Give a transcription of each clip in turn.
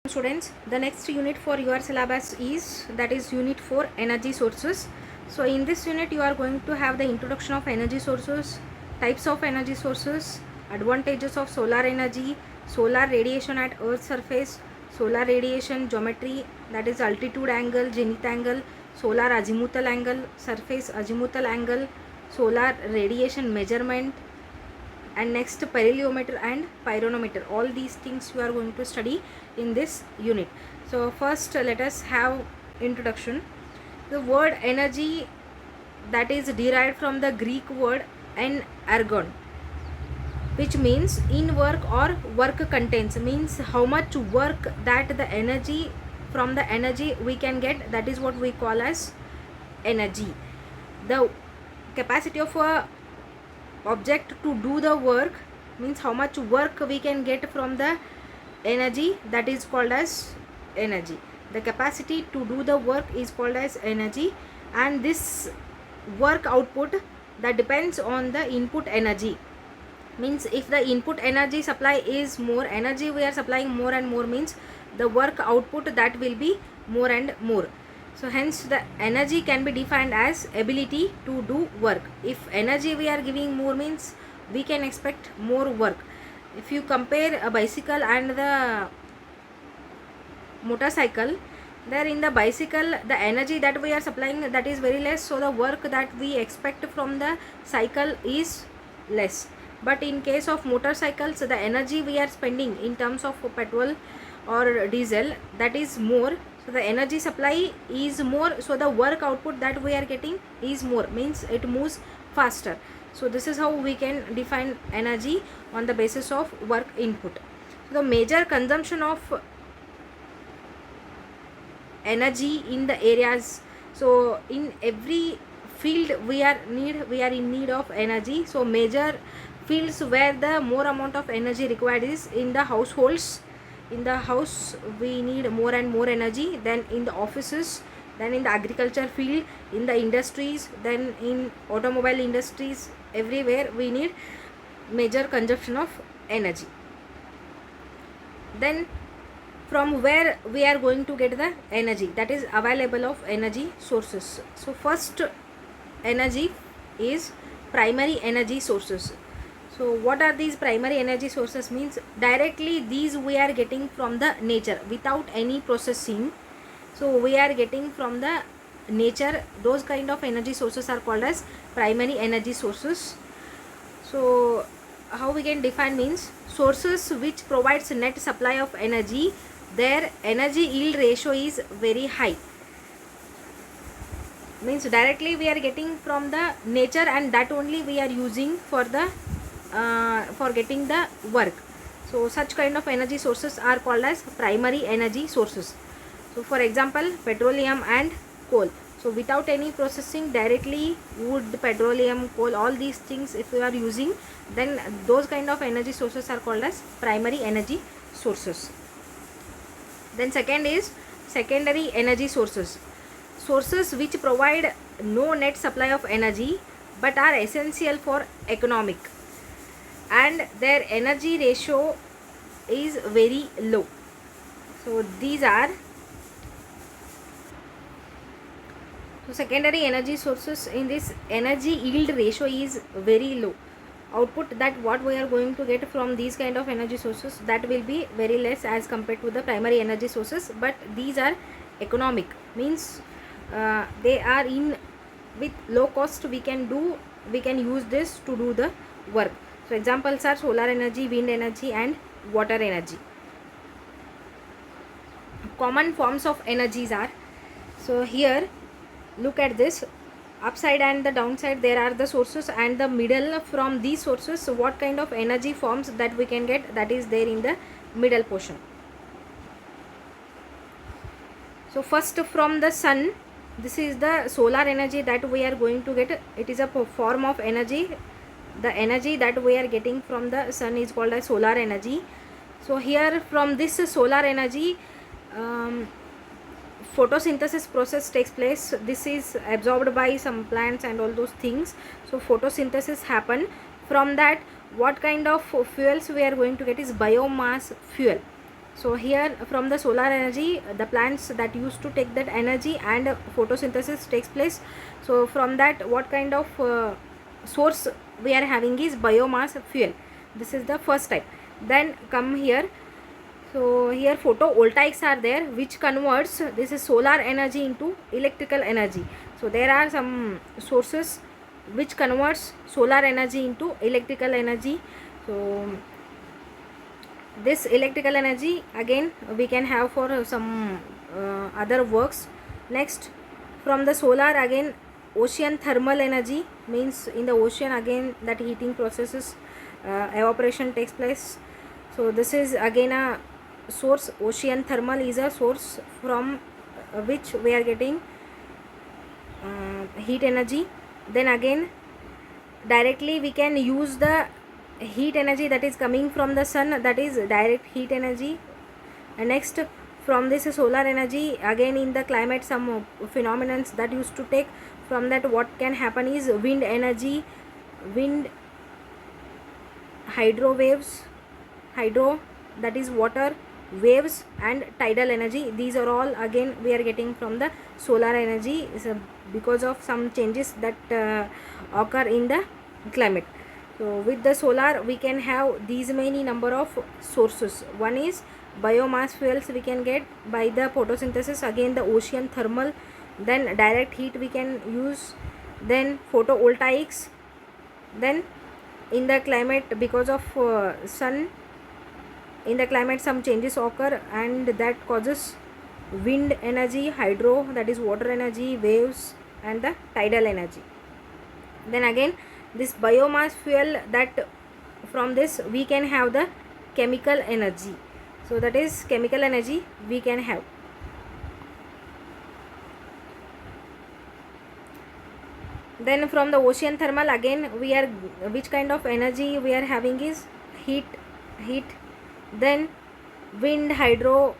Students, the next unit for your syllabus is that is unit 4 energy sources. So in this unit you are going to have the introduction of energy sources, types of energy sources, advantages of solar energy, solar radiation at earth surface, solar radiation geometry, that is altitude angle, zenith angle, solar azimuthal angle, surface azimuthal angle, solar radiation measurement, and next paralleliometer and pyranometer. All these things you are going to study in this unit. So first let us have introduction. The word energy, that is derived from the Greek word energon, which means in work or work contains, means how much work that the energy, from the energy we can get, that is what we call as energy. The capacity of a object to do the work, means how much work we can get from the energy, that is called as energy. The capacity to do the work is called as energy, and this work output that depends on the input energy. Means if the input energy supply is more, energy we are supplying more and more, means the work output that will be more and more. So hence the energy can be defined as ability to do work. If energy we are giving more, means we can expect more work. If you compare a bicycle and the motorcycle, there in the bicycle the energy that we are supplying, that is very less, so the work that we expect from the cycle is less. But in case of motorcycles, the energy we are spending in terms of petrol or diesel, that is more, so the energy supply is more, so the work output that we are getting is more, means it moves faster. So this is how we can define energy on the basis of work input. The major consumption of energy in the areas, so in every field we are in need of energy. So major fields where the more amount of energy required is in the households. In the house we need more and more energy, then in the offices, then in the agriculture field, in the industries, then in automobile industries, everywhere we need major consumption of energy. Then from where we are going to get the energy, that is available of energy sources. So first energy is primary energy sources. So what are these primary energy sources? Means directly these we are getting from the nature without any processing. So we are getting from the nature, those kind of energy sources are called as primary energy sources. So how we can define, means sources which provides net supply of energy, their energy yield ratio is very high. Means directly we are getting from the nature, and that only we are using for the for getting the work. So such kind of energy sources are called as primary energy sources. So for example, petroleum and coal. So without any processing, directly wood, petroleum, coal, all these things if we are using, then those kind of energy sources are called as primary energy sources. Then second is secondary energy sources. Sources which provide no net supply of energy but are essential for economic, and their energy ratio is very low. So these are, so secondary energy sources, in this energy yield ratio is very low. Output that what we are going to get from these kind of energy sources, that will be very less as compared to the primary energy sources, but these are economic, means they are in with low cost, we can use this to do the work. So examples are solar energy, wind energy and water energy. Common forms of energies are, so here look at this, upside and the downside there are the sources, and the middle, from these sources, so what kind of energy forms that we can get, that is there in the middle portion. So first from the sun, this is the solar energy that we are going to get. It is a form of energy. The energy that we are getting from the sun is called as solar energy. So here from this solar energy, photosynthesis process takes place. This is absorbed by some plants and all those things. So photosynthesis happen. From that, what kind of fuels we are going to get is biomass fuel. So here from the solar energy, the plants that used to take that energy and photosynthesis takes place. So from that, what kind of source we are having is biomass fuel. This is the first type. Then come here. So here photovoltaics are there, which converts this is solar energy into electrical energy. So there are some sources which converts solar energy into electrical energy. So this electrical energy again we can have for some other works. Next, from the solar again, ocean thermal energy, means in the ocean again that heating processes, evaporation takes place. So this is again a source. Ocean thermal is a source from which we are getting heat energy. Then again directly we can use the heat energy that is coming from the sun, that is direct heat energy. And next, from this solar energy again in the climate some phenomena that used to take. From that, what can happen is wind energy, wind, hydro waves, hydro that is water waves, and tidal energy. These are all again we are getting from the solar energy, because of some changes that occur in the climate. So with the solar we can have these many number of sources. One is biomass fuels we can get by the photosynthesis, again the ocean thermal, then direct heat we can use, then photovoltaics, then in the climate because of sun, in the climate some changes occur and that causes wind energy, hydro that is water energy, waves, and the tidal energy. Then again this biomass fuel, that from this we can have the chemical energy. So that is chemical energy we can have. Then from the ocean thermal again we are, which kind of energy we are having is heat. Then wind, hydro,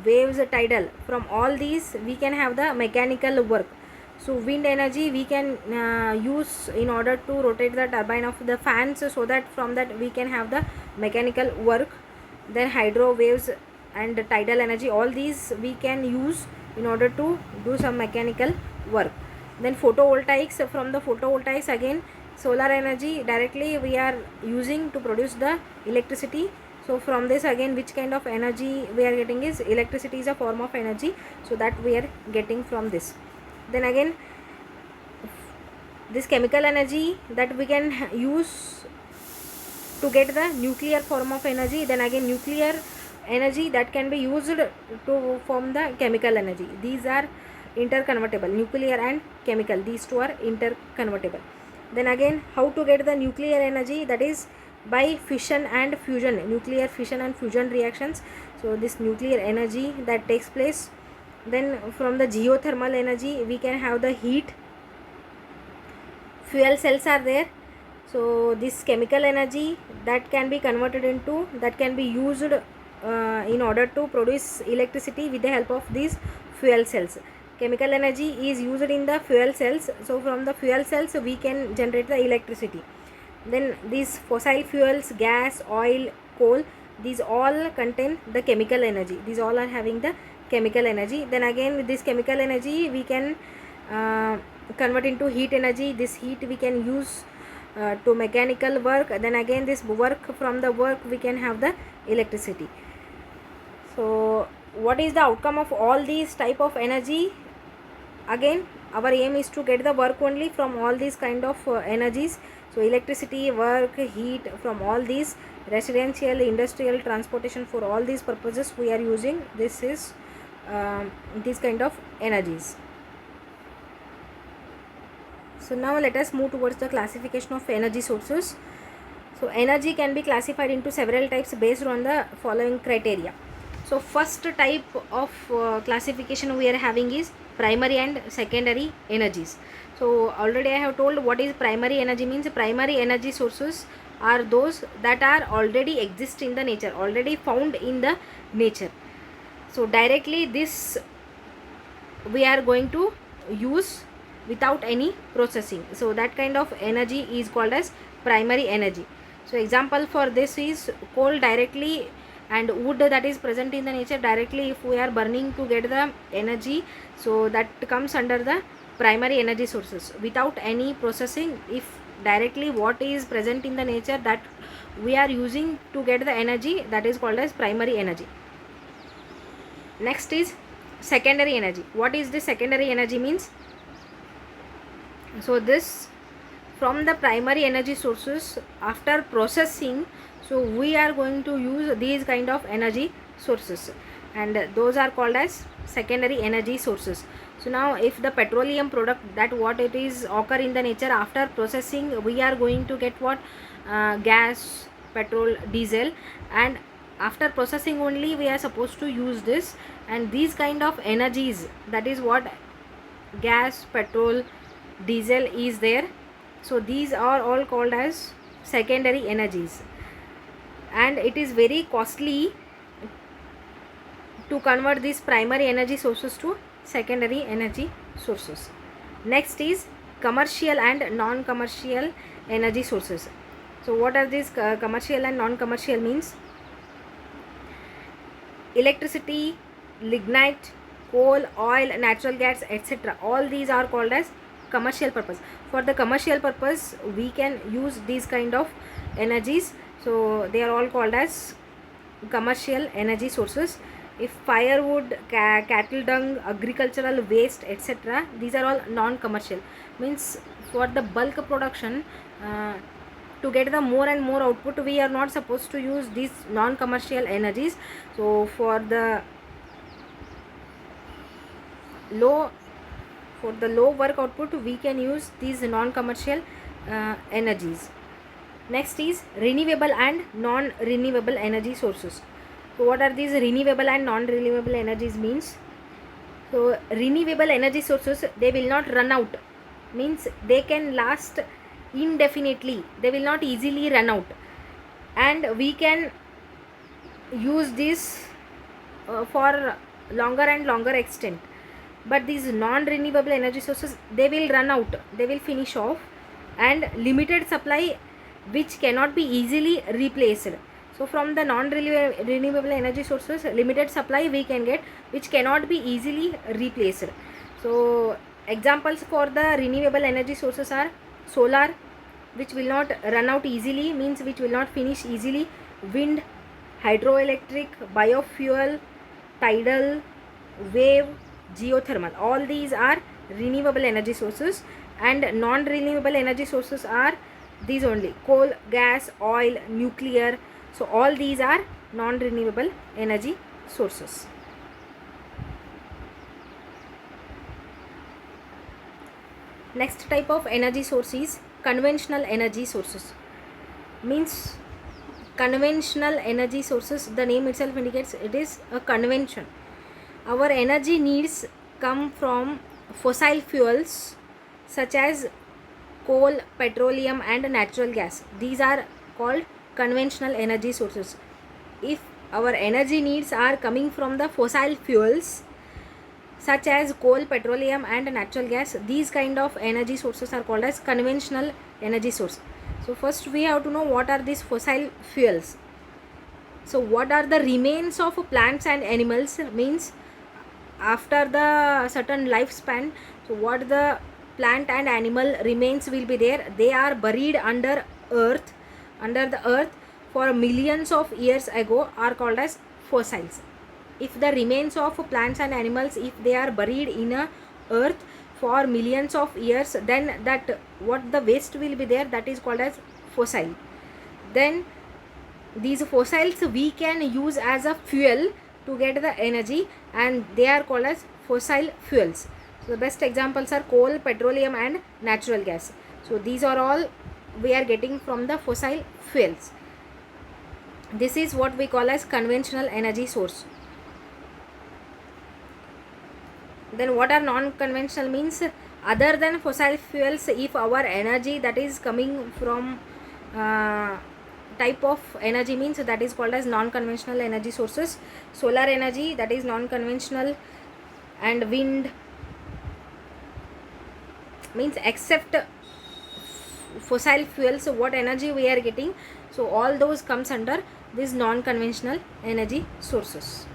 waves, tidal. From all these we can have the mechanical work. So wind energy we can use in order to rotate the turbine of the fans, so that from that we can have the mechanical work. Then hydro, waves, and tidal energy, all these we can use in order to do some mechanical work. Then photovoltaics, from the photovoltaics again solar energy directly we are using to produce the electricity. So from this again, which kind of energy we are getting is electricity is a form of energy, so that we are getting from this. Then again this chemical energy that we can use to get the nuclear form of energy. Then again nuclear energy that can be used to form the chemical energy. These are interconvertible, nuclear and chemical, these two are interconvertible. Then again how to get the nuclear energy, that is by fission and fusion, nuclear fission and fusion reactions. So this nuclear energy that takes place. Then from the geothermal energy we can have the heat, fuel cells are there. So this chemical energy that can be converted into, that can be used in order to produce electricity with the help of these fuel cells. Chemical energy is used in the fuel cells, so from the fuel cells we can generate the electricity. Then these fossil fuels, gas, oil, coal, these all contain the chemical energy, these all are having the chemical energy. Then again with this chemical energy we can convert into heat energy. This heat we can use to mechanical work. Then again this work, from the work we can have the electricity. So what is the outcome of all these type of energy? Again our aim is to get the work only from all these kind of energies. So electricity, work, heat, from all these residential, industrial, transportation, for all these purposes we are using this is these kind of energies. So now let us move towards the classification of energy sources. So energy can be classified into several types based on the following criteria. So first type of classification we are having is primary and secondary energies. So already I have told what is primary energy means. Primary energy sources are those that are already exist in the nature, already found in the nature. So directly this we are going to use without any processing. So that kind of energy is called as primary energy. So example for this is coal directly and wood that is present in the nature directly if we are burning to get the energy, so that comes under the primary energy sources. Without any processing, if directly what is present in the nature that we are using to get the energy, that is called as primary energy. Next is secondary energy. What is the secondary energy means? So this from the primary energy sources, after processing, so we are going to use these kind of energy sources, and those are called as secondary energy sources. So now if the petroleum product that what it is occur in the nature, after processing we are going to get what, gas, petrol, diesel, and after processing only we are supposed to use this, and these kind of energies, that is what gas, petrol, diesel is there. So these are all called as secondary energies, and it is very costly to convert these primary energy sources to secondary energy sources. Next is commercial and non-commercial energy sources. So what are these commercial and non-commercial means? Electricity, lignite, coal, oil, natural gas, etc. all these are called as commercial purpose. For the commercial purpose we can use these kind of energies, so they are all called as commercial energy sources. If firewood, cattle dung, agricultural waste, etc., these are all non-commercial, means for the bulk production, to get the more and more output, we are not supposed to use these non-commercial energies. So for the low work output we can use these non-commercial energies. Next is renewable and non-renewable energy sources. So what are these renewable and non-renewable energies means? So renewable energy sources, they will not run out, means they can last indefinitely, they will not easily run out, and we can use this for longer and longer extent. But these non-renewable energy sources, they will run out, they will finish off, and limited supply which cannot be easily replaced. So from the non-renewable energy sources, limited supply we can get which cannot be easily replaced. So examples for the renewable energy sources are solar, which will not run out easily, means which will not finish easily, wind, hydroelectric, biofuel, tidal, wave, geothermal, all these are renewable energy sources. And non-renewable energy sources are these only: coal, gas, oil, nuclear. So all these are non-renewable energy sources. Next type of energy source is conventional energy sources. Means conventional energy sources, the name itself indicates it is a convention. Our energy needs come from fossil fuels such as coal, petroleum and natural gas. These are called conventional energy sources. If our energy needs are coming from the fossil fuels such as coal, petroleum and natural gas, these kind of energy sources are called as conventional energy source. So first we have to know what are these fossil fuels. So what are the remains of plants and animals, means after the certain lifespan, so what the plant and animal remains will be there, they are buried under the earth for millions of years ago, are called as fossils. If the remains of plants and animals, if they are buried in a earth for millions of years, then that what the waste will be there, that is called as fossil. Then these fossils we can use as a fuel to get the energy, and they are called as fossil fuels. So the best examples are coal, petroleum and natural gas. So these are all we are getting from the fossil fuels. This is what we call as conventional energy source. Then what are non-conventional means? Other than fossil fuels, if our energy that is coming from type of energy means, that is called as non-conventional energy sources. Solar energy, that is non-conventional, and wind, means except fossil fuels, so what energy we are getting, so all those comes under these non-conventional energy sources.